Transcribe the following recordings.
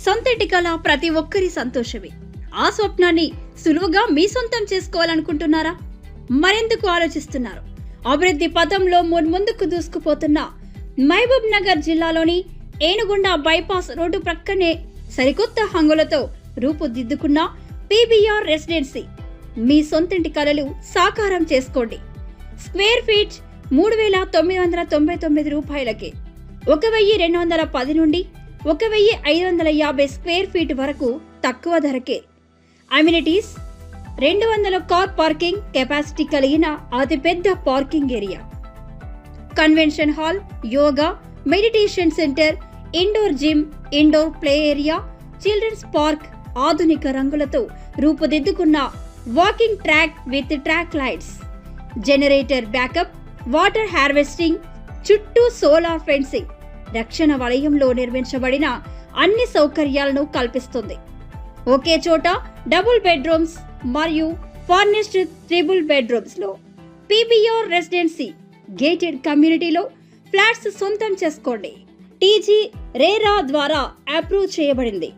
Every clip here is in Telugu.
సొంతింటి కల ప్రతి ఒక్కరి సంతోషమే. ఆ స్వప్నాన్ని సులువుగా మీ సొంతం చేసుకోవాలనుకుంటున్నారా? మరెందుకు ఆలోచిస్తున్నారు? అభివృద్ధి పథంలో ముందుకు దూసుకుపోతున్న మహబూబ్ నగర్ జిల్లాలోని ఏనుగుండ బైపాస్ రోడ్డు ప్రక్కనే సరికొత్త హంగులతో రూపుదిద్దుకున్న పీబీఆర్ రెసిడెన్సీ మీ సొంతింటి కలలు సాకారం చేసుకోండి. స్క్వేర్ ఫీట్ 3,999 రూపాయలకే 1,210 నుండి 1,550 స్క్వేర్ ఫీట్ వరకు తక్కువ ధరకే. అమ్యూనిటీస్ 200 కార్ పార్కింగ్ కెపాసిటీ కలిగిన అతిపెద్ద parking area, convention hall, yoga, meditation centre, indoor gym, indoor play area, children's park, ఆధునిక రంగులతో రూపుదిద్దుకున్న walking track with track lights, generator backup, water harvesting, చుట్టూ సోలార్ ఫెన్సింగ్, రక్షణ వలయంలో నిర్మించబడిన అన్ని సౌకర్యాలను కల్పిస్తుంది. ఒకే చోట డబుల్ బెడ్రూమ్స్ మరియు ఫర్నిష్డ్ ట్రిపుల్ బెడ్రూమ్స్ లో పీబీఆర్ రెసిడెన్సీ గేటెడ్ కమ్యూనిటీలో ఫ్లాట్స్ సొంతం చేసుకోండి. టీజీ రేరా ద్వారా అప్రూవ్ చేయబడింది.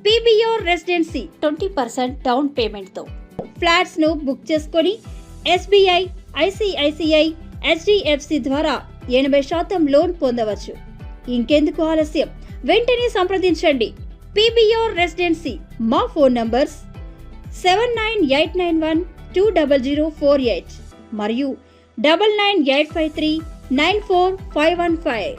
పీబీఆర్ రెసిడెన్సీ 20% డౌన్ పేమెంట్ తో ఫ్లాట్స్ ను బుక్ చేసుకొని ఎస్బీఐ, ఐసిఐసిఐ, హెచ్డిఎఫ్సి ద్వారా 80% లోన్ పొందవచ్చు. ఇంకెందుకు ఆలస్యం? వెంటనే సంప్రదించండి. PBR residency. మా ఫోన్ నంబర్స్ 7989120048 మరియు 9985394515.